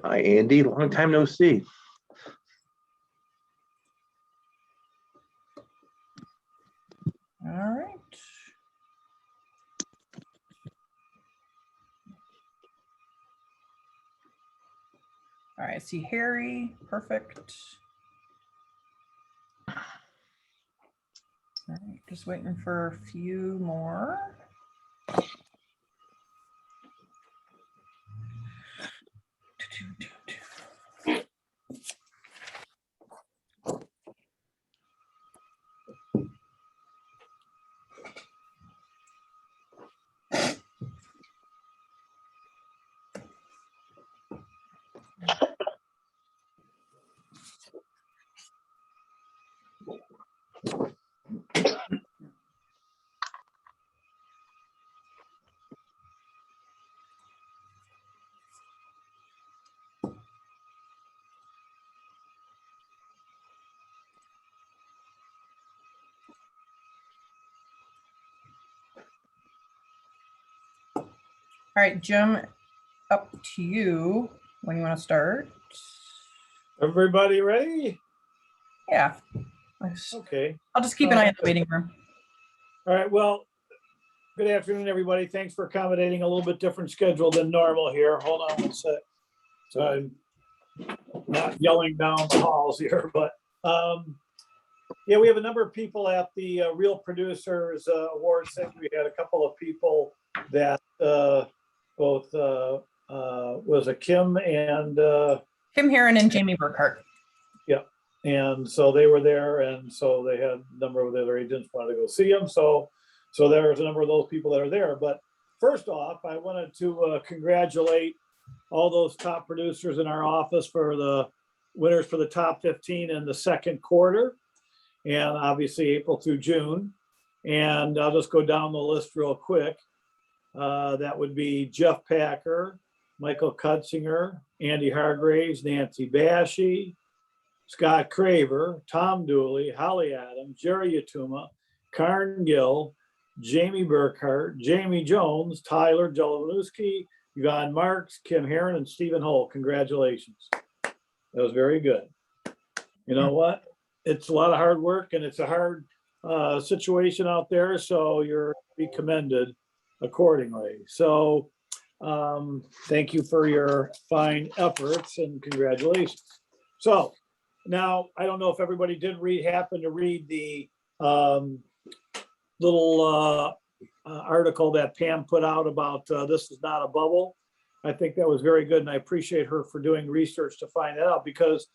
Hi, Andy. Long time no see. All right. All right, I see Harry. Perfect. All right, just waiting for a few more. All right, Jim, up to you when you want to start. Everybody ready? Yeah. Okay. I'll just keep an eye on the waiting room. All right. Well, good afternoon, everybody. Thanks for accommodating a little bit different schedule than normal here. Hold on one sec. So I'm not yelling down the halls here, but yeah, we have a number of people at the Real Producers Awards thing. We had a couple of people that both was a Kim and Kim Heron and Jamie Burkhart. yeah. And so they were there, and so they had a number of the other agents wanted to go see them. So there's a number of those people that are there. But first off, I wanted to congratulate all those top producers in our office for the winners for the top 15 in the second quarter, and obviously April through June. And I'll just go down the list real quick. That would be Jeff Packer, Michael Kutzinger, Andy Hargraves, Nancy Bashy, Scott Craver, Tom Dooley, Holly Adams, Jerry Yatuma, Karen Gill, Jamie Burkhart, Jamie Jones, Tyler Jolowanowski, Yvonne Marks, Kim Heron, and Stephen Hull. Congratulations. That was very good. You know what? It's a lot of hard work, and it's a hard situation out there, so you're to be commended accordingly. So thank you for your fine efforts and congratulations. So now, I don't know if everybody did happen to read the little article that Pam put out about this is not a bubble. I think that was very good, and I appreciate her for doing research to find that out, because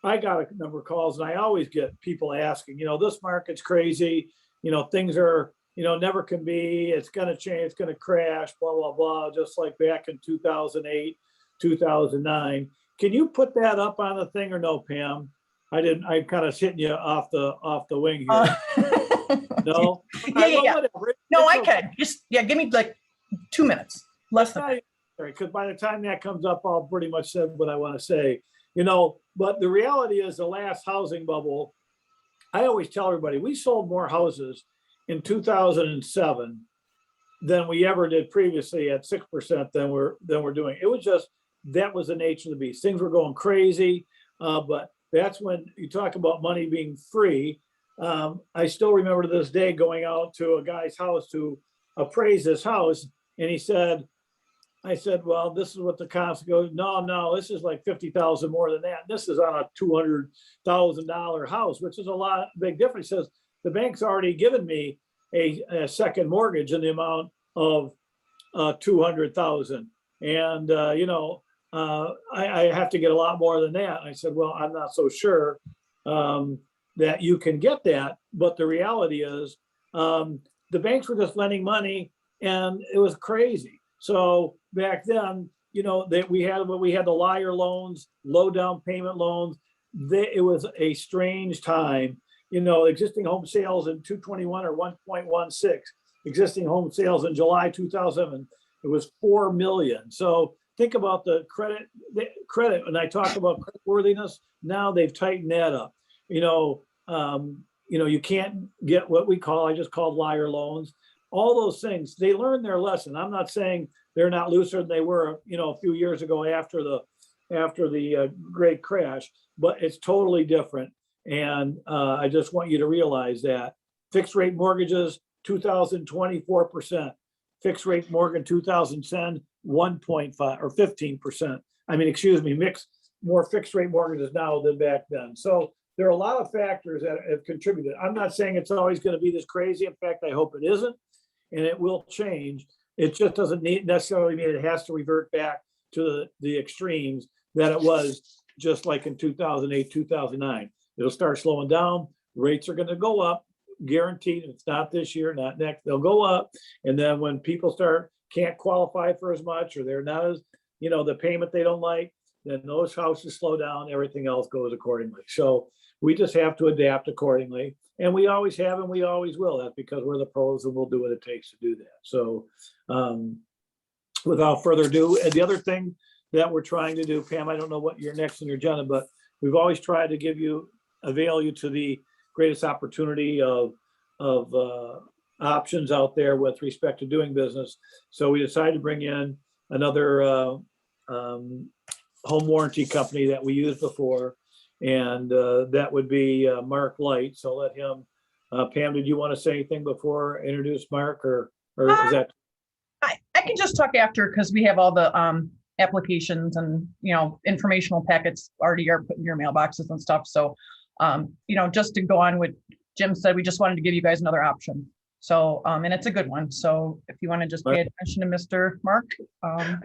I got a number of calls, and I always get people asking, you know, this market's crazy, you know, things are, you know, never can be, it's going to change, it's going to crash, blah, blah, blah, just like back in 2008, 2009. Can you put that up on the thing or no, Pam? I didn't, I'm kind of hitting you off the wing here. No? Yeah. No, I can. Just, yeah, give me like 2 minutes, less than that. Because by the time that comes up, I'll pretty much say what I want to say, you know, but the reality is the last housing bubble, I always tell everybody, we sold more houses in 2007 than we ever did previously at 6% than we're doing. It was just, that was the nature of the beast. Things were going crazy, but that's when you talk about money being free. I still remember to this day going out to a guy's house to appraise his house, and I said, well, this is what the cost goes. No, this is like 50,000 more than that. This is on a $200,000 house, which is a lot, big difference. He says, the bank's already given me a second mortgage in the amount of 200,000. And, you know, I have to get a lot more than that. And I said, well, I'm not so sure that you can get that. But the reality is the banks were just lending money, and it was crazy. So back then, you know, that we had the liar loans, low down payment loans. It was a strange time. You know, existing home sales in 221 are 1.16. Existing home sales in July 2007, it was 4 million. So think about the credit. When I talk about creditworthiness, now they've tightened that up. You know, you can't get what I just called liar loans. All those things, they learned their lesson. I'm not saying they're not looser than they were, you know, a few years ago after after the great crash, but it's totally different. And I just want you to realize that fixed rate mortgages, 2020, 4%. Fixed rate mortgage 2010, 1.5 or 15%. I mean, excuse me, more fixed rate mortgages now than back then. So there are a lot of factors that have contributed. I'm not saying it's always going to be this crazy. In fact, I hope it isn't, and it will change. It just doesn't necessarily mean it has to revert back to the extremes that it was just like in 2008, 2009. It'll start slowing down. Rates are going to go up, guaranteed. It's not this year, not next. They'll go up. And then when people can't qualify for as much, or they're not as, the payment they don't like, then those houses slow down, everything else goes accordingly. So we just have to adapt accordingly. And we always have, and we always will. That's because we're the pros and we'll do what it takes to do that. So without further ado, and the other thing that we're trying to do, Pam, I don't know what you're next on your agenda, but we've always tried to avail you to the greatest opportunity of options out there with respect to doing business. So we decided to bring in another home warranty company that we used before, and that would be Mark Light. So let him, Pam, did you want to say anything before I introduce Mark, or is that? I can just talk after, because we have all the applications and, informational packets already are put in your mailboxes and stuff. So, just to go on what Jim said, we just wanted to give you guys another option. So, and it's a good one. So if you want to just pay attention to Mr. Mark.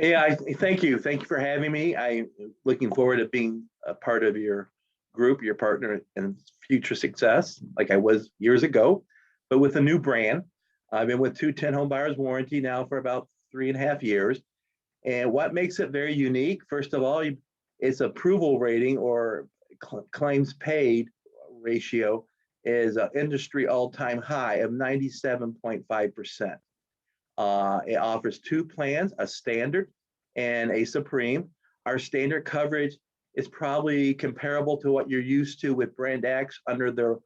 Yeah, thank you. Thank you for having me. I'm looking forward to being a part of your group, your partner in future success, like I was years ago, but with a new brand. I've been with 210 Home Buyers Warranty now for about 3.5 years. And what makes it very unique, first of all, its approval rating or claims paid ratio is an industry all-time high of 97.5%. It offers 2 plans, a standard and a supreme. Our standard coverage is probably comparable to what you're used to with Brand X under their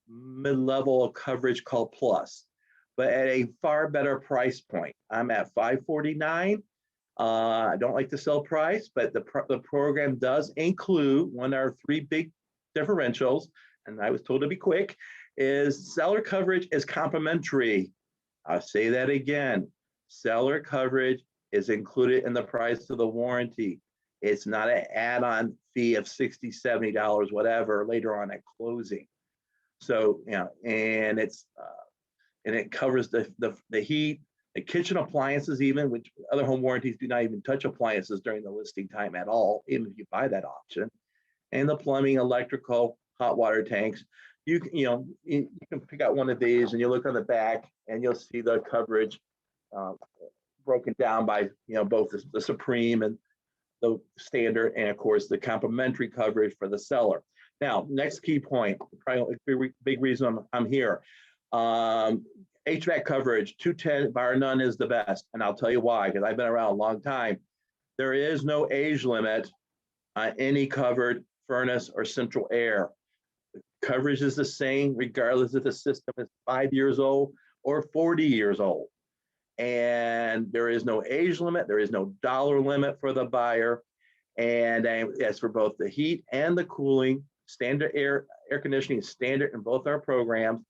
mid-level of coverage called Plus, but at a far better price point. I'm at $549. I don't like to sell price, but the program does include one of our 3 big differentials, and I was told to be quick, is seller coverage is complimentary. I'll say that again. Seller coverage is included in the price of the warranty. It's not an add-on fee of $60, $70, whatever, later on at closing. So, and it covers the heat, the kitchen appliances, even, which other home warranties do not even touch appliances during the listing time at all, even if you buy that option. And the plumbing, electrical, hot water tanks. You can pick out one of these and you look on the back and you'll see the coverage broken down by both the supreme and the standard, and of course the complimentary coverage for the seller. Now, next key point, probably a big reason I'm here. HVAC coverage, 210 bar none is the best, and I'll tell you why, because I've been around a long time. There is no age limit on any covered furnace or central air. Coverage is the same regardless if the system is 5 years old or 40 years old. And there is no age limit, there is no dollar limit for the buyer. And as for both the heat and the cooling, standard air conditioning is standard in both our programs,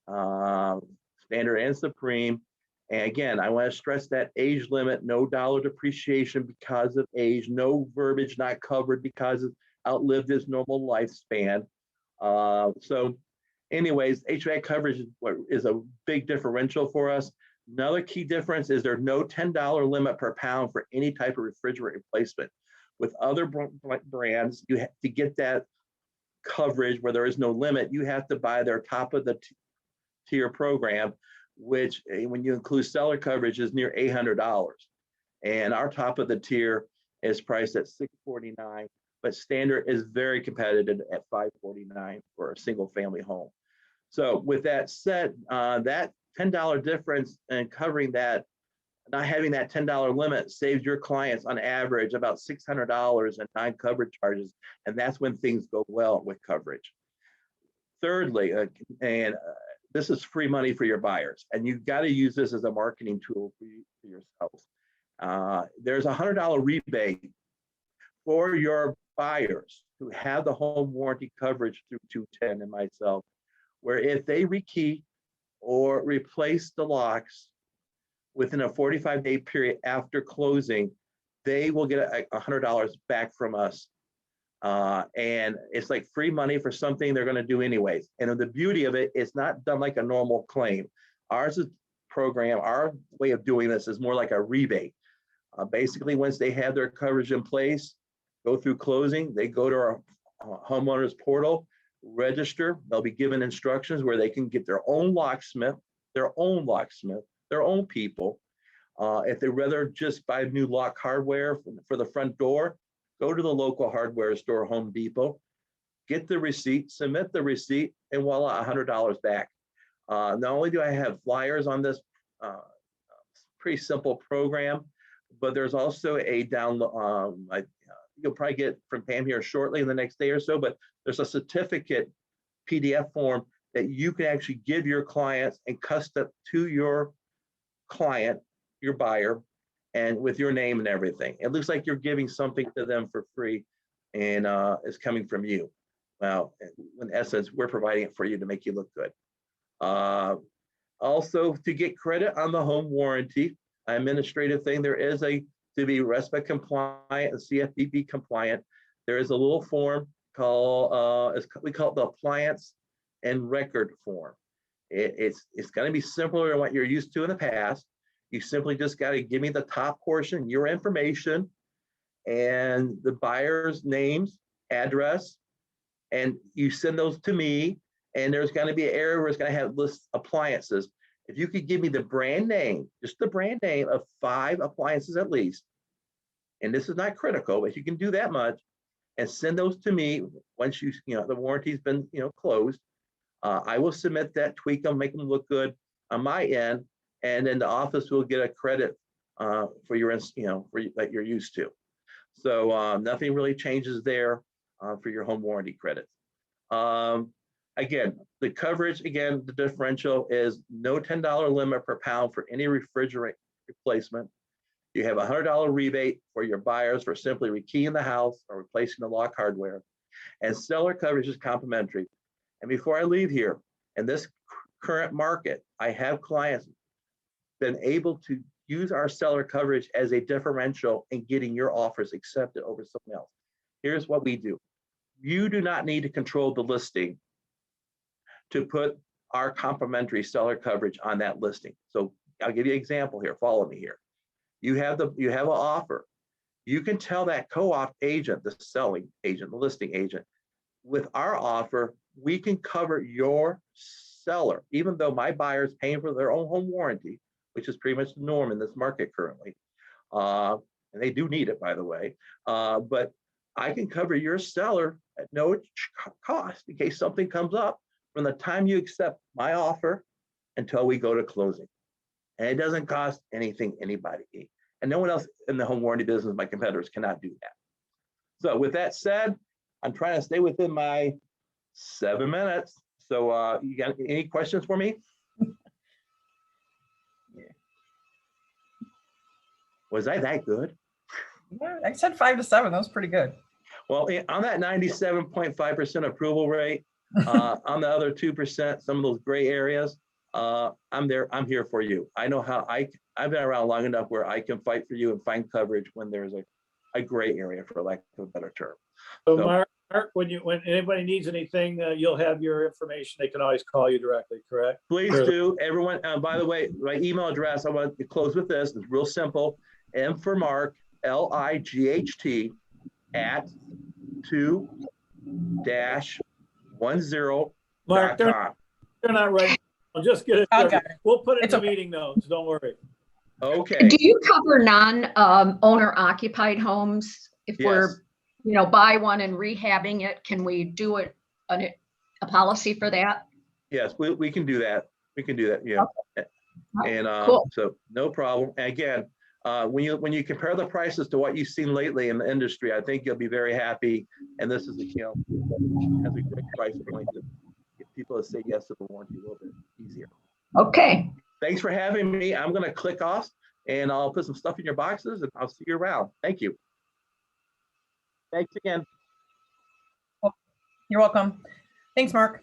standard and supreme. And again, I want to stress that age limit, no dollar depreciation because of age, no verbiage not covered because it outlived its normal lifespan. So anyways, HVAC coverage is a big differential for us. Another key difference is there's no $10 limit per pound for any type of refrigerant replacement. With other brands, you have to get that coverage where there is no limit. You have to buy their top of the tier program, which when you include seller coverage is near $800. And our top of the tier is priced at $649, but standard is very competitive at $549 for a single family home. So with that said, that $10 difference and covering that, not having that $10 limit saves your clients on average about $600 in non-coverage charges. And that's when things go well with coverage. Thirdly, this is free money for your buyers, and you've got to use this as a marketing tool for yourself. There's a $100 rebate for your buyers who have the home warranty coverage through 210 and myself, where if they rekey or replace the locks within a 45-day period after closing, they will get $100 back from us. And it's like free money for something they're going to do anyways. And the beauty of it, it's not done like a normal claim. Ours is program, our way of doing this is more like a rebate. Basically, once they have their coverage in place, go through closing, they go to our homeowners portal, register, they'll be given instructions where they can get their own locksmith, their own people. If they rather just buy new lock hardware for the front door, go to the local hardware store, Home Depot, get the receipt, submit the receipt, and voila, $100 back. Not only do I have flyers on this pretty simple program, but there's also a download, you'll probably get from Pam here shortly in the next day or so, but there's a certificate PDF form that you can actually give your clients and custom to your client, your buyer, and with your name and everything. It looks like you're giving something to them for free, and it's coming from you. Well, in essence, we're providing it for you to make you look good. Also, to get credit on the home warranty, administrative thing, there is to be RESPA compliant and CFPB compliant, there is a little form called, we call it the appliance and record form. It's going to be simpler than what you're used to in the past. You simply just got to give me the top portion, your information, and the buyer's names, address, and you send those to me. And there's going to be an area where it's going to have list appliances. If you could give me the brand name, just the brand name of 5 appliances at least, and this is not critical, but you can do that much, and send those to me once the warranty's been closed. I will submit that, tweak them, make them look good on my end, and then the office will get a credit for your that you're used to. So nothing really changes there for your home warranty credits. Again, the coverage, the differential is no $10 limit per pound for any refrigerant replacement. You have a $100 rebate for your buyers for simply rekeying the house or replacing the lock hardware. And seller coverage is complimentary. And before I leave here, in this current market, I have clients been able to use our seller coverage as a differential in getting your offers accepted over something else. Here's what we do. You do not need to control the listing to put our complimentary seller coverage on that listing. So I'll give you an example here. Follow me here. You have an offer. You can tell that co-op agent, the selling agent, the listing agent, with our offer, we can cover your seller, even though my buyer is paying for their own home warranty, which is pretty much the norm in this market currently. And they do need it, by the way. But I can cover your seller at no cost in case something comes up from the time you accept my offer until we go to closing. And it doesn't cost anything anybody. And no one else in the home warranty business, my competitors, cannot do that. So with that said, I'm trying to stay within my 7 minutes. So you got any questions for me? Was I that good? Yeah, I said 5 to 7. That was pretty good. Well, on that 97.5% approval rate, on the other 2%, some of those gray areas, I'm there. I'm here for you. I know how I've been around long enough where I can fight for you and find coverage when there's a gray area, for lack of a better term. So Mark, when anybody needs anything, you'll have your information. They can always call you directly, correct? Please do. Everyone, by the way, my email address, I want to close with this. It's real simple. M for Mark, LIGHT at 2-10.com. Mark, they're not right. I'll just get it. Okay. We'll put it It's in the okay. meeting notes. Don't worry. Okay. Do you cover non-owner occupied homes? If we're, buy one and rehabbing it, can we do a policy for that? Yes, we can do that. We can do that. Yeah. Okay. And Cool. so no problem. And again, when you compare the prices to what you've seen lately in the industry, I think you'll be very happy. And this is has a great price point to get people to say yes to the warranty a little bit easier. Okay. Thanks for having me. I'm going to click off and I'll put some stuff in your boxes and I'll see you around. Thank you. Thanks again. You're welcome. Thanks, Mark.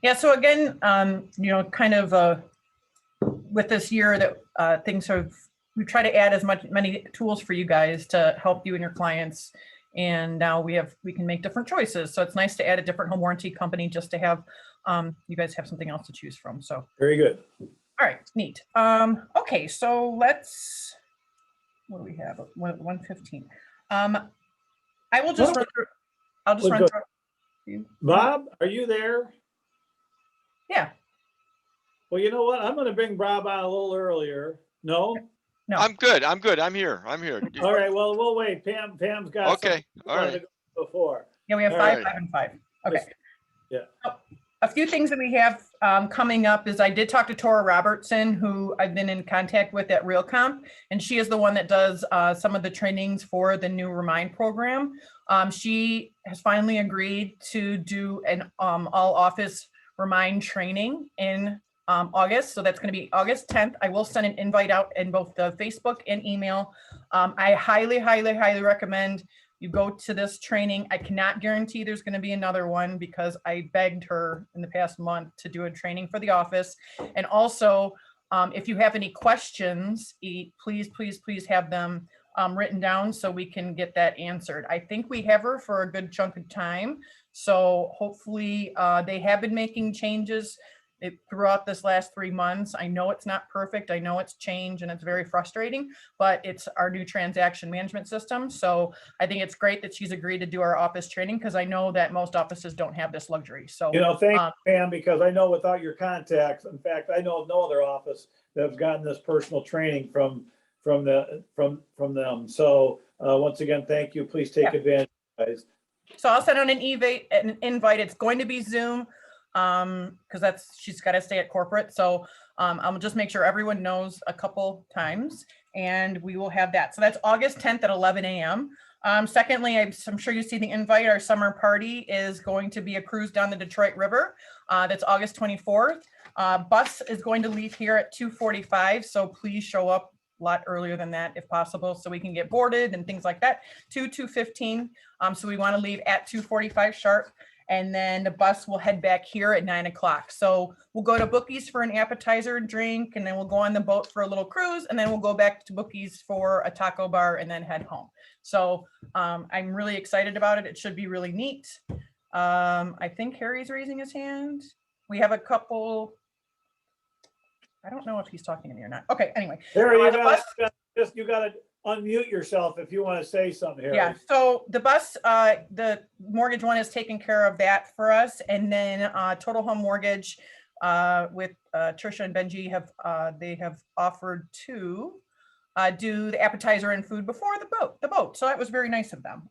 Yeah, so again, you know, kind of with this year that things have, we try to add as many tools for you guys to help you and your clients. And now we can make different choices. So it's nice to add a different home warranty company just to have you guys have something else to choose from. So Very good. all right, neat. Okay, so let's, what do we have? 1:15. I will just run through, I'll just run through. Bob, are you there? Yeah. Well, you know what? I'm going to bring Bob on a little earlier. No? No. I'm good. I'm good. I'm here. All right. Well, we'll wait. Pam's got Okay. All right. before. Yeah, we have All 5, right. 5, and 5. Okay. Yeah. A few things that we have coming up is I did talk to Tora Robertson, who I've been in contact with at RealComp, and she is the one that does some of the trainings for the new Remind program. She has finally agreed to do an all office Remind training in August. So that's going to be August 10th. I will send an invite out in both the Facebook and email. I highly, highly, highly recommend you go to this training. I cannot guarantee there's going to be another one because I begged her in the past month to do a training for the office. And also, if you have any questions, please, please, please have them written down so we can get that answered. I think we have her for a good chunk of time. So hopefully they have been making changes throughout this last 3 months. I know it's not perfect. I know it's change and it's very frustrating, but it's our new transaction management system. So I think it's great that she's agreed to do our office training because I know that most offices don't have this luxury. So, You know, thank you, Pam, because I know without your contacts, in fact, I know of no other office that has gotten this personal training from them. So once again, thank you. Please take advantage, guys. So I'll send out an invite. It's going to be Zoom because she's got to stay at corporate. So I'll just make sure everyone knows a couple times and we will have that. So that's August 10th at 11 a.m. Secondly, I'm sure you see the invite. Our summer party is going to be a cruise down the Detroit River. That's August 24th. Bus is going to leave here at 2:45. So please show up a lot earlier than that if possible so we can get boarded and things like that. 2:15. So we want to leave at 2:45 sharp. And then the bus will head back here at 9 o'clock. So we'll go to Bookies for an appetizer and drink, and then we'll go on the boat for a little cruise, and then we'll go back to Bookies for a taco bar and then head home. So I'm really excited about it. It should be really neat. I think Harry's raising his hand. We have a couple. I don't know if he's talking to me or not. Okay, anyway. Harry, you got to unmute yourself if you want to say something, Harry. Yeah, so the bus, the mortgage one is taking care of that for us. And then Total Home Mortgage with Trisha and Benji they have offered to do the appetizer and food before the boat. So that was very nice of them.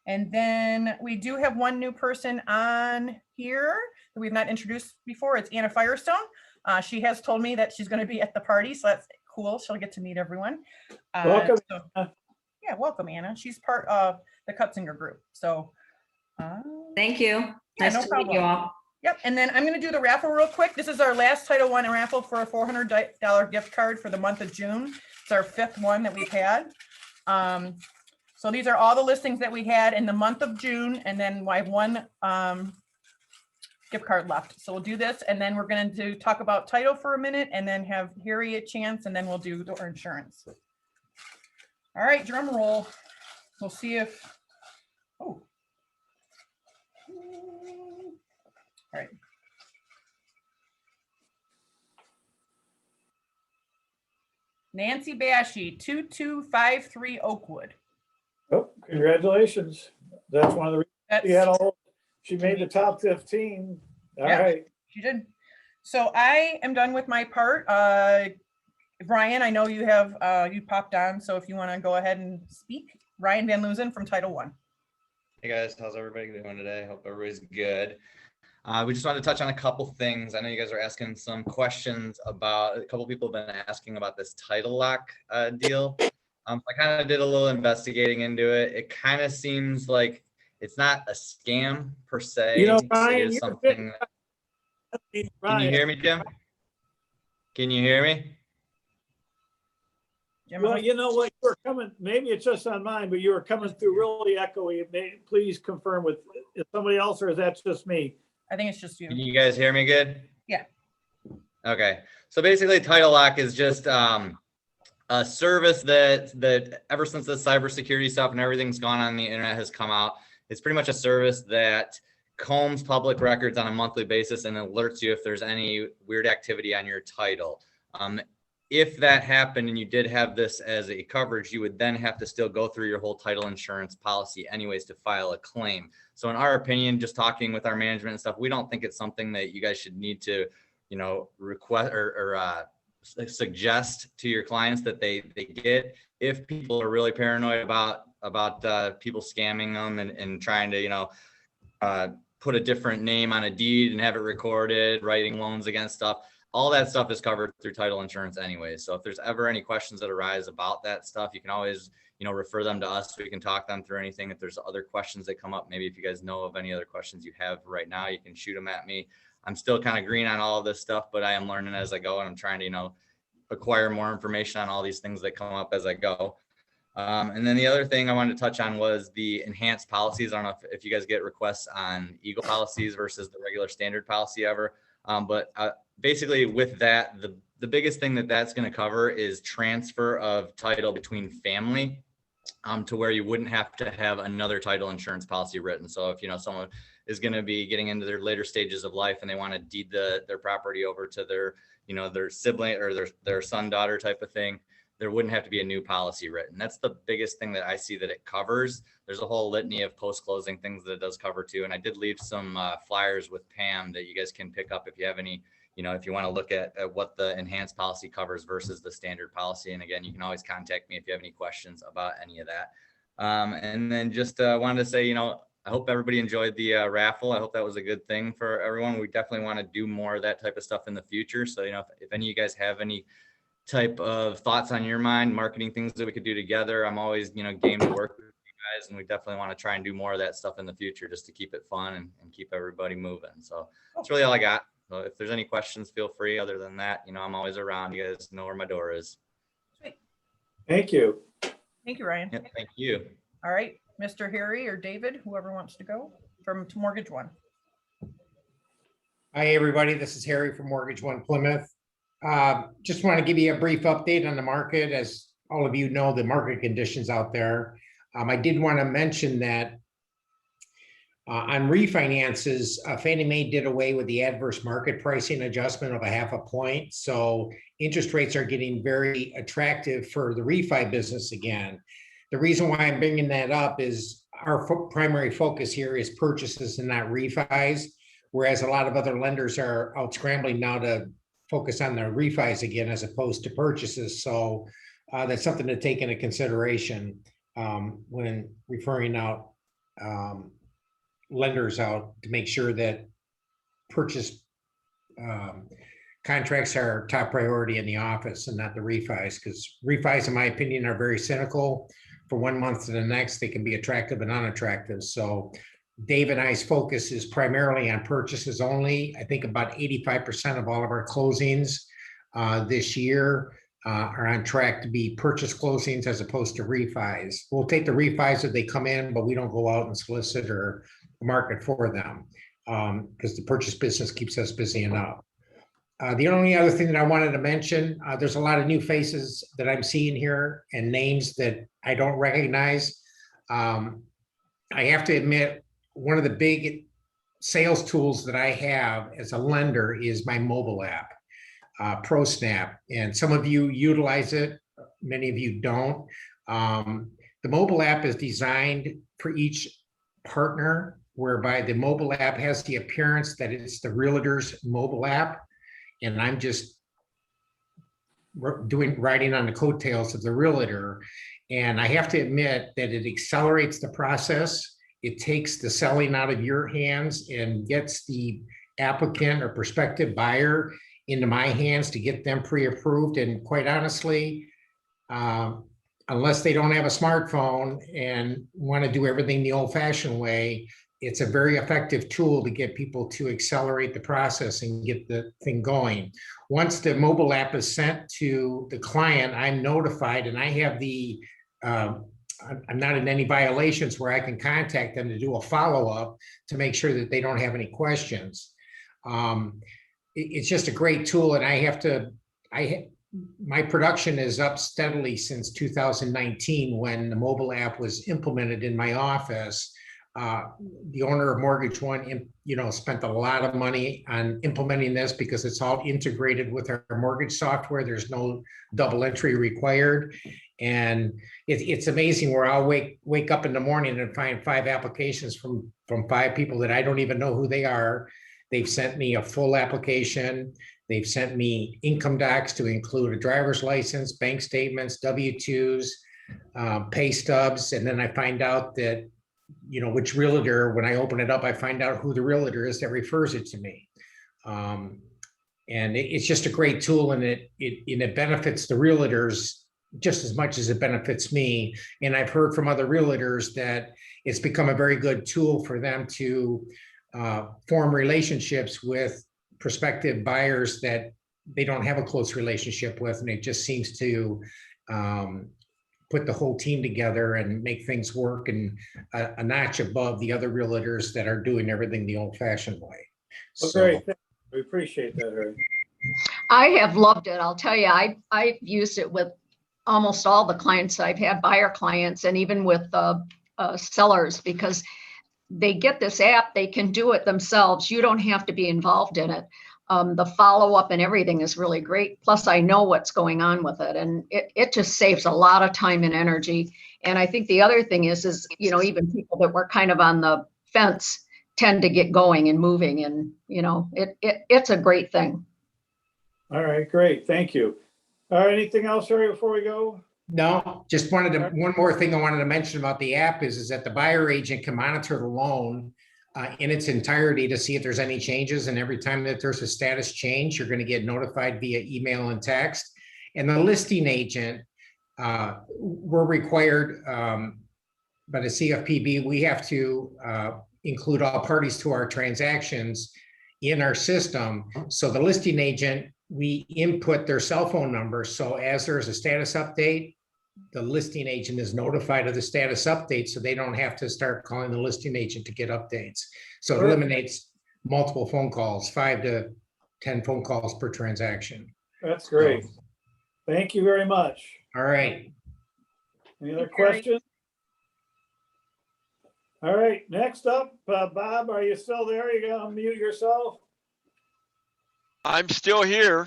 And then we do have one new person on here that we've not introduced before. It's Anna Firestone. She has told me that she's going to be at the party, so that's cool. She'll get to meet everyone. Welcome. Yeah, welcome, Anna. She's part of the Cutzinger group. So thank you. Yeah, Nice no to meet problem. you all. Yep, and then I'm going to do the raffle real quick. This is our last Title I raffle for a $400 gift card for the month of June. It's our 5th one that we've had. So these are all the listings that we had in the month of June, and then I have one gift card left. So we'll do this, and then we're going to talk about title for a minute, and then have Harry a chance, and then we'll do our insurance. All right, drum roll. We'll see if. Oh. All right. Nancy Bashy, 2253 Oakwood. Oh, congratulations. That's one of the reasons she made the top 15. All right. She did. So I am done with my part. Ryan, I know you have you popped on, so if you want to go ahead and speak. Ryan Van Loozen from Title I. Hey guys, how's everybody doing today? Hope everybody's good. We just wanted to touch on a couple things. I know you guys are asking some questions about, a couple people have been asking about this title lock deal. I kind of did a little investigating into it. It kind of seems like it's not a scam per se. You know, It Ryan, is something. Can you hear me, Jim? Can you hear me? Jim, Well, you know what, you were coming, maybe it's just on mine, but you were coming through really echoey. Please confirm with, is somebody else or is that just me? I think it's just Can you. you guys hear me good? Yeah. Okay, so basically Title Lock is just a service that ever since the cybersecurity stuff and everything's gone on the internet has come out, it's pretty much a service that combs public records on a monthly basis and alerts you if there's any weird activity on your title. If that happened and you did have this as a coverage, you would then have to still go through your whole title insurance policy anyways to file a claim. So in our opinion, just talking with our management and stuff, we don't think it's something that you guys should need to, you know, request or suggest to your clients that they get. If people are really paranoid about people scamming them and trying to, you know, put a different name on a deed and have it recorded, writing loans against stuff, all that stuff is covered through title insurance anyway. So if there's ever any questions that arise about that stuff, you can always, you know, refer them to us. We can talk them through anything. If there's other questions that come up, maybe if you guys know of any other questions you have right now, you can shoot them at me. I'm still kind of green on all of this stuff, but I am learning as I go, and I'm trying to, you know, acquire more information on all these things that come up as I go. And then the other thing I wanted to touch on was the enhanced policies. I don't know if you guys get requests on Eagle policies versus the regular standard policy ever. But basically with that, the biggest thing that's going to cover is transfer of title between family to where you wouldn't have to have another title insurance policy written. So if, you know, someone is going to be getting into their later stages of life and they want to deed their property over to their, you know, their sibling or their son, daughter type of thing, there wouldn't have to be a new policy written. That's the biggest thing that I see that it covers. There's a whole litany of post-closing things that it does cover too. And I did leave some flyers with Pam that you guys can pick up if you have any, you know, if you want to look at what the enhanced policy covers versus the standard policy. And again, you can always contact me if you have any questions about any of that. And then just wanted to say, you know, I hope everybody enjoyed the raffle. I hope that was a good thing for everyone. We definitely want to do more of that type of stuff in the future. So, you know, if any of you guys have any type of thoughts on your mind, marketing things that we could do together, I'm always, you know, game to work with you guys, and we definitely want to try and do more of that stuff in the future just to keep it fun and keep everybody moving. So that's really all I got. So if there's any questions, feel free. Other than that, you know, I'm always around. You guys know where my door is. Thank you. Thank you, Ryan. Yep, thank you. All right, Mr. Harry or David, whoever wants to go from Mortgage One. Hi, everybody. This is Harry from Mortgage One Plymouth. Just want to give you a brief update on the market. As all of you know, the market conditions out there. I did want to mention that on refinances, Fannie Mae did away with the adverse market pricing adjustment of 0.5 point. So interest rates are getting very attractive for the refi business again. The reason why I'm bringing that up is our primary focus here is purchases and not refis, whereas a lot of other lenders are out scrambling now to focus on their refis again as opposed to purchases. So that's something to take into consideration when referring out lenders out to make sure that purchase contracts are top priority in the office and not the refis, because refis, in my opinion, are very cynical. From 1 month to the next, they can be attractive and unattractive. So Dave and I's focus is primarily on purchases only. I think about 85% of all of our closings this year are on track to be purchase closings as opposed to refis. We'll take the refis if they come in, but we don't go out and solicit or market for them because the purchase business keeps us busy enough. The only other thing that I wanted to mention, there's a lot of new faces that I'm seeing here and names that I don't recognize. I have to admit, one of the big sales tools that I have as a lender is my mobile app, ProSnap. And some of you utilize it, many of you don't. The mobile app is designed for each partner, whereby the mobile app has the appearance that it's the realtor's mobile app. And I'm just riding on the coattails of the realtor. And I have to admit that it accelerates the process. It takes the selling out of your hands and gets the applicant or prospective buyer into my hands to get them pre-approved. And quite honestly, unless they don't have a smartphone and want to do everything the old-fashioned way, it's a very effective tool to get people to accelerate the process and get the thing going. Once the mobile app is sent to the client, I'm notified and I have the, I'm not in any violations where I can contact them to do a follow-up to make sure that they don't have any questions. It's just a great tool, and my production is up steadily since 2019 when the mobile app was implemented in my office. The owner of Mortgage One, spent a lot of money on implementing this because it's all integrated with our mortgage software. There's no double entry required. And it's amazing where I'll wake up in the morning and find 5 applications from 5 people that I don't even know who they are. They've sent me a full application. They've sent me income docs to include a driver's license, bank statements, W-2s, pay stubs. And then I find out that, which realtor, when I open it up, I find out who the realtor is that refers it to me. And it's just a great tool, and it benefits the realtors just as much as it benefits me. And I've heard from other realtors that it's become a very good tool for them to form relationships with prospective buyers that they don't have a close relationship with. And it just seems to put the whole team together and make things work and a notch above the other realtors that are doing everything the old fashioned way. Well, So, great. We appreciate that, Harry. I have loved it. I'll tell you, I've used it with almost all the clients I've had, buyer clients, and even with sellers, because they get this app, they can do it themselves. You don't have to be involved in it. The follow-up and everything is really great. Plus, I know what's going on with it, and it just saves a lot of time and energy. And I think the other thing is, even people that were kind of on the fence tend to get going and moving, and, it's a great thing. All right, great. Thank you. All right, anything else, Harry, before we go? no, just one more thing I wanted to mention about the app is that the buyer agent can monitor the loan in its entirety to see if there's any changes. And every time that there's a status change, you're going to get notified via email and text. And the listing agent, we're required by the CFPB, we have to include all parties to our transactions in our system. So the listing agent, we input their cell phone number. So as there's a status update, the listing agent is notified of the status update, so they don't have to start calling the listing agent to get updates. So it eliminates multiple phone calls, 5 to 10 phone calls per transaction. That's great. Thank you very much. All right. Any other questions? All right, next up, Bob, are you still there? You gotta unmute yourself. I'm still here.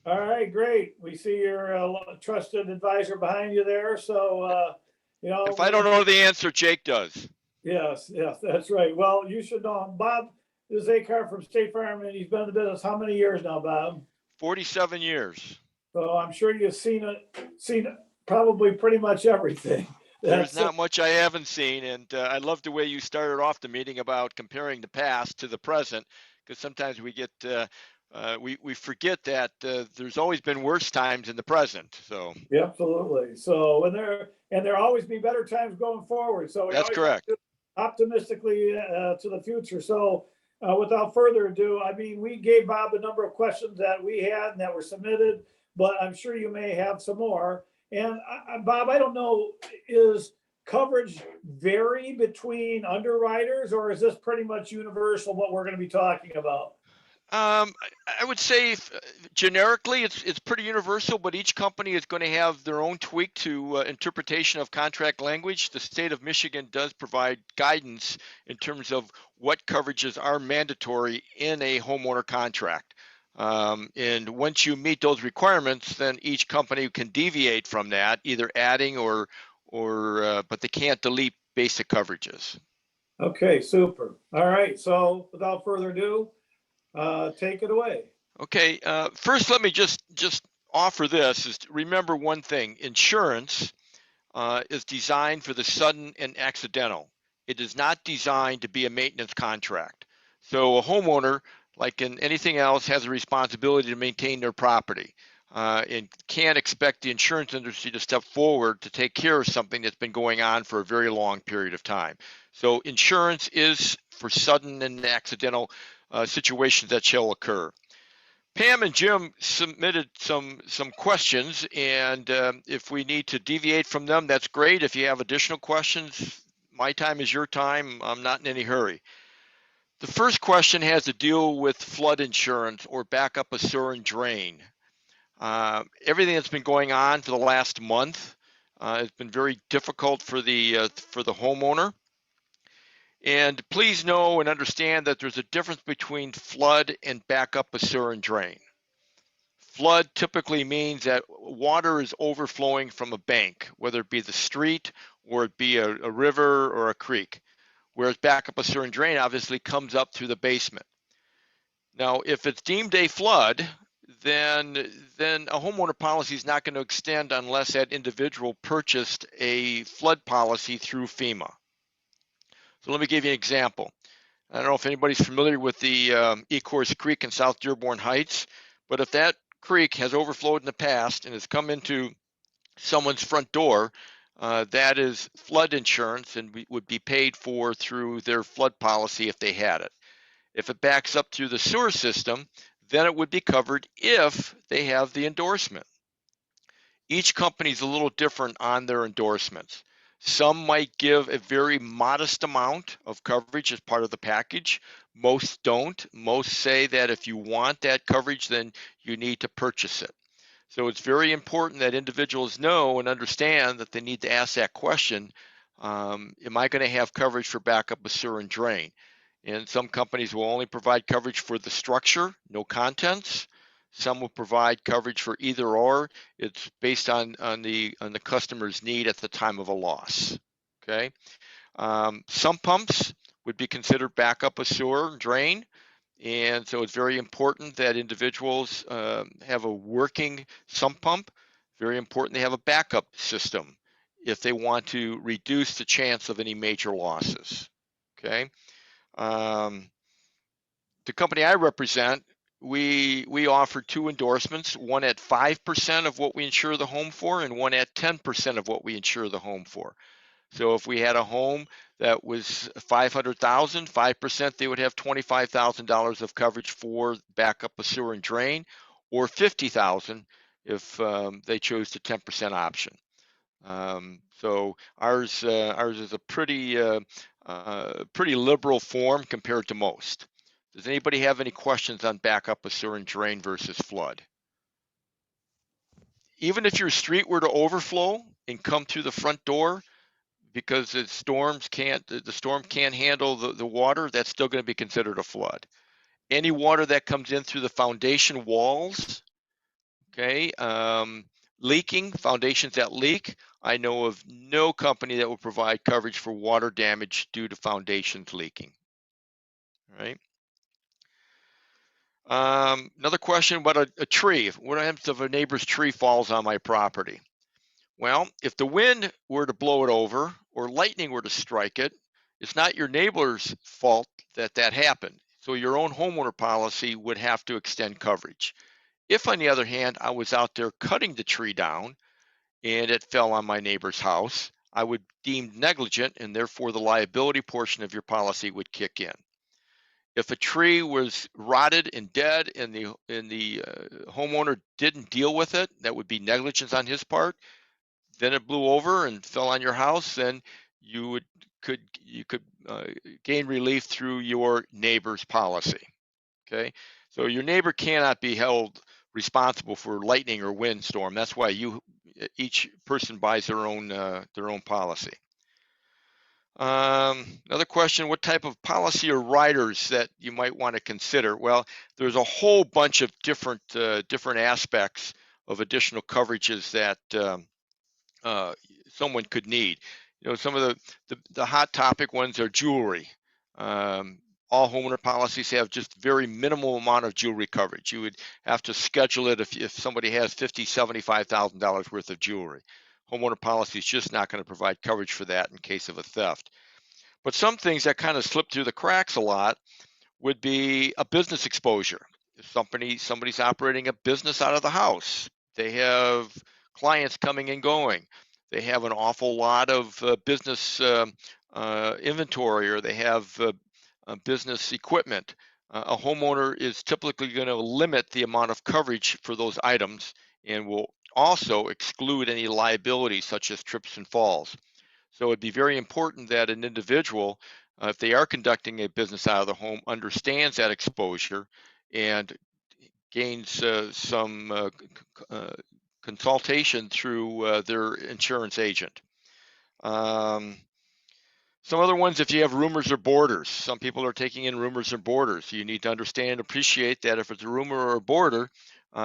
All right, great. We see your trusted advisor behind you there. So, If I don't know the answer, Jake does. Yes, that's right. Well, you should know him. Bob is Acar from State Farm, and he's been in the business how many years now, Bob? 47 years. So I'm sure you've seen probably pretty much everything. There's not much I haven't seen, and I love the way you started off the meeting about comparing the past to the present, because sometimes we get we forget that there's always been worse times in the present. So yeah, absolutely. So there always be better times going forward. So that's correct. Optimistically to the future. So without further ado, I mean, we gave Bob a number of questions that we had and that were submitted, but I'm sure you may have some more. And Bob, I don't know, is coverage vary between underwriters, or is this pretty much universal what we're going to be talking about? I would say generically it's pretty universal, but each company is going to have their own tweak to interpretation of contract language. The state of Michigan does provide guidance in terms of what coverages are mandatory in a homeowner contract. And once you meet those requirements, then each company can deviate from that, either adding or but they can't delete basic coverages. Okay, super. All right. So without further ado, take it away. Okay. First, let me just offer this: is to remember one thing: insurance is designed for the sudden and accidental. It is not designed to be a maintenance contract. So a homeowner, like in anything else, has a responsibility to maintain their property. and can't expect the insurance industry to step forward to take care of something that's been going on for a very long period of time. So insurance is for sudden and accidental situations that shall occur. Pam and Jim submitted some questions, and if we need to deviate from them, that's great. If you have additional questions, my time is your time. I'm not in any hurry. The first question has to deal with flood insurance or backup of sewer and drain. Everything that's been going on for the last month has been very difficult for the homeowner. And please know and understand that there's a difference between flood and backup of sewer and drain. Flood typically means that water is overflowing from a bank, whether it be the street or it be a river or a creek, whereas backup of sewer and drain obviously comes up through the basement. Now, if it's deemed a flood, then a homeowner policy is not going to extend unless that individual purchased a flood policy through FEMA. So let me give you an example. I don't know if anybody's familiar with the Ecorse Creek in South Dearborn Heights, but if that creek has overflowed in the past and has come into someone's front door, that is flood insurance and would be paid for through their flood policy if they had it. If it backs up through the sewer system, then it would be covered if they have the endorsement. Each company is a little different on their endorsements. Some might give a very modest amount of coverage as part of the package. Most don't. Most say that if you want that coverage, then you need to purchase it. So it's very important that individuals know and understand that they need to ask that question, am I going to have coverage for backup of sewer and drain? And some companies will only provide coverage for the structure, no contents. Some will provide coverage for either or. It's based on the customer's need at the time of a loss. Okay. Sump pumps would be considered backup of sewer and drain. And so it's very important that individuals have a working sump pump. Very important they have a backup system if they want to reduce the chance of any major losses. Okay. The company I represent, we offer two endorsements, one at 5% of what we insure the home for and one at 10% of what we insure the home for. So if we had a home that was $500,000, 5%, they would have $25,000 of coverage for backup of sewer and drain, or $50,000 if they chose the 10% option. So ours is a pretty liberal form compared to most. Does anybody have any questions on backup of sewer and drain versus flood? Even if your street were to overflow and come through the front door because the storm can't handle the water, that's still going to be considered a flood. Any water that comes in through the foundation walls, okay, leaking, foundations that leak, I know of no company that will provide coverage for water damage due to foundations leaking. All right. Another question about a tree. What happens if a neighbor's tree falls on my property? Well, if the wind were to blow it over or lightning were to strike it, it's not your neighbor's fault that happened. So your own homeowner policy would have to extend coverage. If, on the other hand, I was out there cutting the tree down and it fell on my neighbor's house, I would deem negligent, and therefore the liability portion of your policy would kick in. If a tree was rotted and dead and the homeowner didn't deal with it, that would be negligence on his part. Then it blew over and fell on your house, then you could gain relief through your neighbor's policy. Okay, so your neighbor cannot be held responsible for lightning or windstorm. That's why each person buys their own policy. Another question, what type of policy or riders that you might want to consider? Well, there's a whole bunch of different aspects of additional coverages that someone could need. You know, some of the hot topic ones are jewelry. All homeowner policies have just very minimal amount of jewelry coverage. You would have to schedule it if somebody has $50,000, $75,000 worth of jewelry. Homeowner policy is just not going to provide coverage for that in case of a theft. But some things that kind of slip through the cracks a lot would be a business exposure. If somebody's operating a business out of the house, They have clients coming and going. They have an awful lot of business inventory, or they have business equipment. A homeowner is typically going to limit the amount of coverage for those items and will also exclude any liability such as trips and falls. So it'd be very important that an individual, if they are conducting a business out of the home, understands that exposure and gains some consultation through their insurance agent. Some other ones, if you have rumors or borders, some people are taking in rumors or borders. You need to understand and appreciate that if it's a rumor or a border,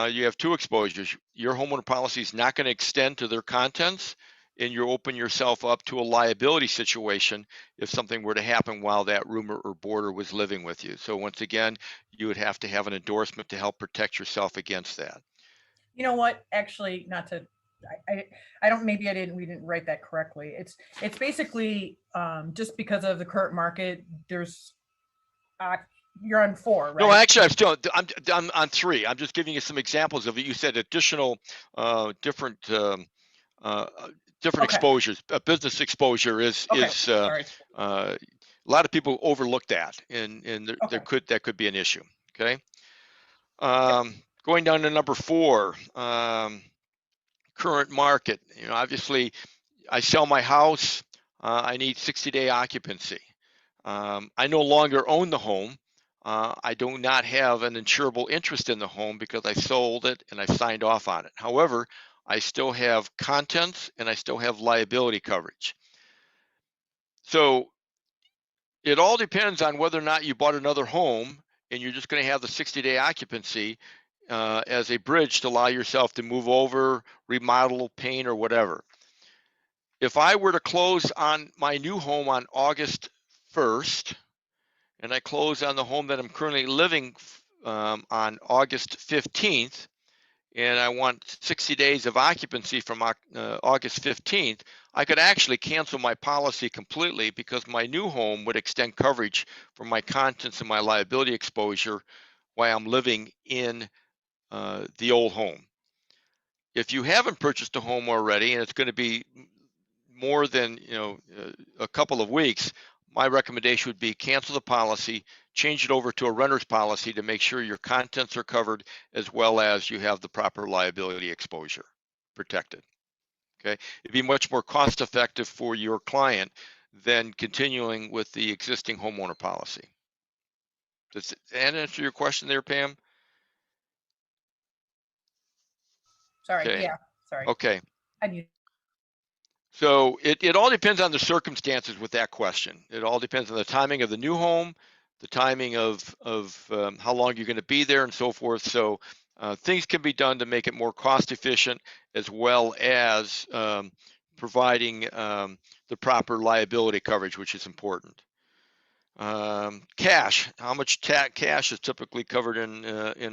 you have two exposures. Your homeowner policy is not going to extend to their contents, and you open yourself up to a liability situation if something were to happen while that rumor or border was living with you. So once again, you would have to have an endorsement to help protect yourself against that. You know what? Actually, not to, I don't, maybe we didn't write that correctly. It's basically just because of the current market, there's, you're on 4, right? No, actually, I'm on 3. I'm just giving you some examples of it. You said additional different Okay. exposures. Business exposure is Okay, is sorry. a lot of people overlook that, and there Okay. that could be an issue. Okay. Going down to number 4, current market. You know, obviously, I sell my house. I need 60-day occupancy. I no longer own the home. I do not have an insurable interest in the home because I sold it and I signed off on it. However, I still have contents and I still have liability coverage. So it all depends on whether or not you bought another home and you're just going to have the 60-day occupancy as a bridge to allow yourself to move over, remodel, paint, or whatever. If I were to close on my new home on August 1st, and I close on the home that I'm currently living on August 15th, and I want 60 days of occupancy from August 15th, I could actually cancel my policy completely because my new home would extend coverage for my contents and my liability exposure while I'm living in the old home. If you haven't purchased a home already and it's going to be more than a couple of weeks, my recommendation would be cancel the policy, change it over to a renter's policy to make sure your contents are covered as well as you have the proper liability exposure protected. Okay, it'd be much more cost effective for your client than continuing with the existing homeowner policy. Does that answer your question there, Pam? Sorry. Okay. Yeah. Sorry. Okay. I need. So it all depends on the circumstances with that question. It all depends on the timing of the new home, the timing of how long you're going to be there and so forth. So things can be done to make it more cost efficient as well as providing the proper liability coverage, which is important. Cash, how much cash is typically covered in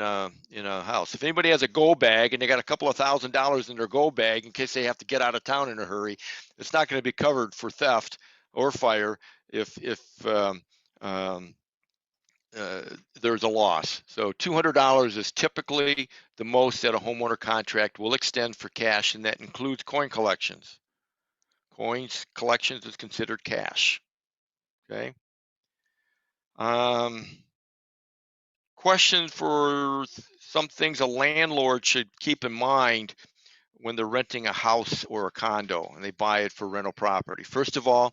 a house? If anybody has a go bag and they got a couple of $1,000s in their go bag in case they have to get out of town in a hurry, it's not going to be covered for theft or fire if there's a loss. So $200 is typically the most that a homeowner contract will extend for cash, and that includes coin collections. Coins collections is considered cash. Okay. Question for some things a landlord should keep in mind when they're renting a house or a condo and they buy it for rental property. First of all,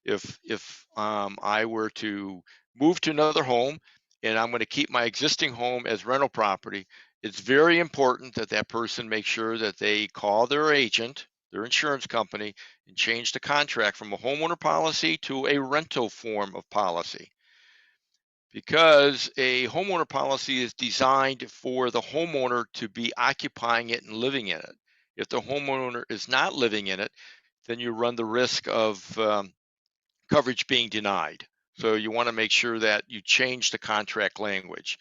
if I were to move to another home and I'm going to keep my existing home as rental property, it's very important that that person make sure that they call their agent, their insurance company, and change the contract from a homeowner policy to a rental form of policy. Because a homeowner policy is designed for the homeowner to be occupying it and living in it. If the homeowner is not living in it, then you run the risk of coverage being denied. So you want to make sure that you change the contract language.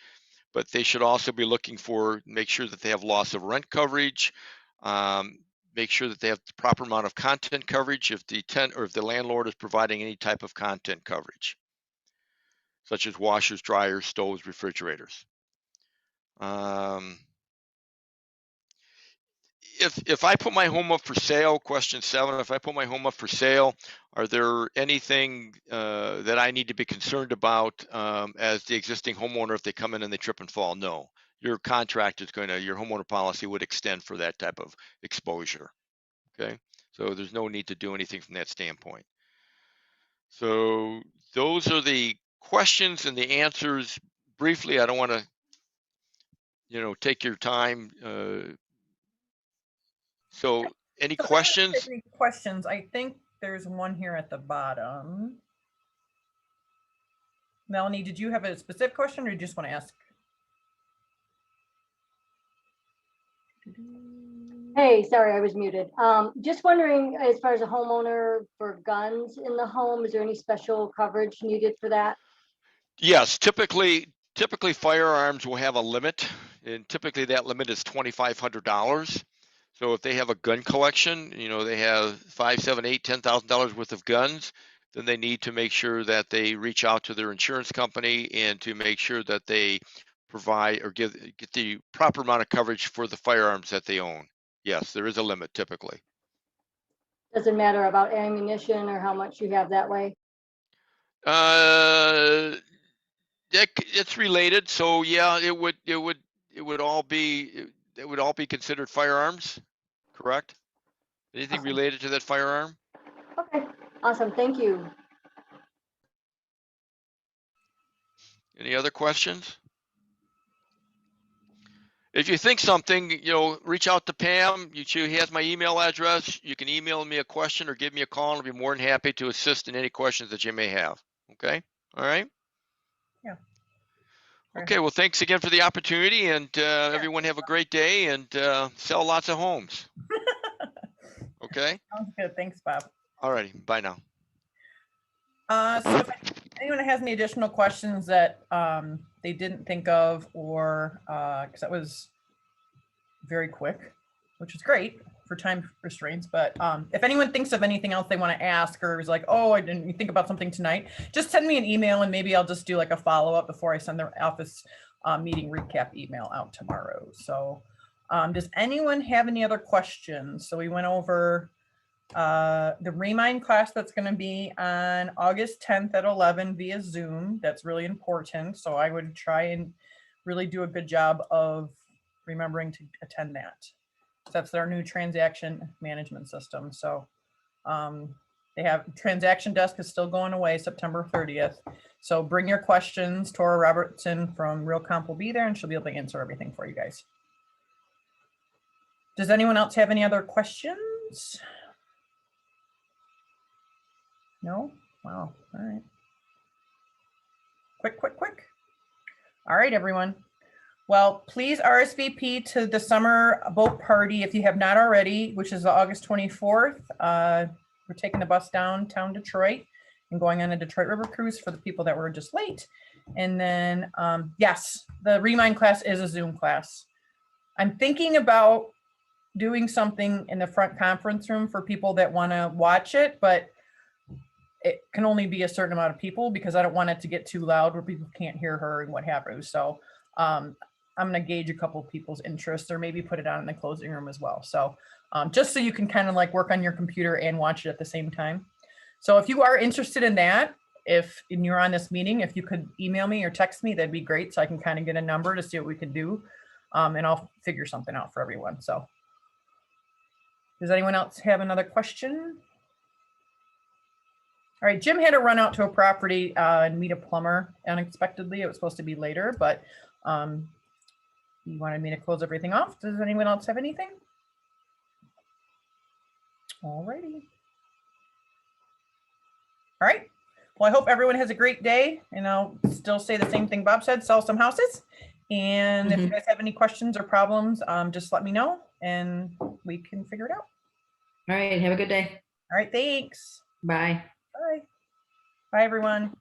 But they should also be looking for, make sure that they have loss of rent coverage, make sure that they have the proper amount of content coverage if the tenant or if the landlord is providing any type of content coverage, such as washers, dryers, stoves, refrigerators. if I put my home up for sale, question 7, if I put my home up for sale, are there anything that I need to be concerned about as the existing homeowner if they come in and they trip and fall? No, your contract is your homeowner policy would extend for that type of exposure. Okay, so there's no need to do anything from that standpoint. So those are the questions and the answers. Briefly, I don't want to, take your time. So any So questions? any questions? I think there's one here at the bottom. Melanie, did you have a specific question or you just want to ask? Hey, sorry, I was muted. Just wondering, as far as a homeowner for guns in the home, is there any special coverage needed for that? Yes, typically firearms will have a limit, and typically that limit is $2,500. So if they have a gun collection, they have $5,000, $7,000, $8,000, $10,000 worth of guns, then they need to make sure that they reach out to their insurance company and to make sure that they provide or get the proper amount of coverage for the firearms that they own. Yes, there is a limit typically. Doesn't matter about ammunition or how much you have that way? It's related. So yeah, it would all be considered firearms, correct? Anything Awesome. related to that firearm? Okay, awesome, thank you. Any other questions? If you think something, reach out to Pam. She has my email address. You can email me a question or give me a call, and I'll be more than happy to assist in any questions that you may have. Okay? All right? Yeah. Okay, well, thanks again for the opportunity, and everyone have a great day and sell lots of homes. Okay? Sounds good. Thanks, Bob. All righty. Bye now. So if anyone has any additional questions that they didn't think of, or because that was very quick, which is great for time restraints, but if anyone thinks of anything else they want to ask, or is like, oh, I didn't think about something tonight, just send me an email and maybe I'll just do like a follow-up before I send the office meeting recap email out tomorrow. So does anyone have any other questions? So we went over the Remind class that's going to be on August 10th at 11 via Zoom. That's really important. So I would try and really do a good job of remembering to attend that. That's their new transaction management system. So they have transaction desk is still going away September 30th. So bring your questions. Tora Robertson from RealComp will be there and she'll be able to answer everything for you guys. Does anyone else have any other questions? No? Wow. All right. Quick. All right, everyone. Well, please RSVP to the summer boat party if you have not already, which is August 24th. We're taking the bus downtown Detroit and going on a Detroit River cruise for the people that were just late. And then, yes, the Remind class is a Zoom class. I'm thinking about doing something in the front conference room for people that want to watch it, but it can only be a certain amount of people because I don't want it to get too loud where people can't hear her and what have you. So I'm going to gauge a couple of people's interests or maybe put it on in the closing room as well. So just so you can kind of like work on your computer and watch it at the same time. So if you are interested in that, if you're on this meeting, if you could email me or text me, that'd be great. So I can kind of get a number to see what we can do. And I'll figure something out for everyone. So does anyone else have another question? All right, Jim had to run out to a property and meet a plumber unexpectedly. It was supposed to be later, but he wanted me to close everything off. Does anyone else have anything? All righty. All right. Well, I hope everyone has a great day, and I'll still say the same thing Bob said, sell some houses. And if you guys have any questions or problems, just let me know and we can figure it out. All right. Have a good day. All right. Thanks. Bye. Bye. Bye, everyone.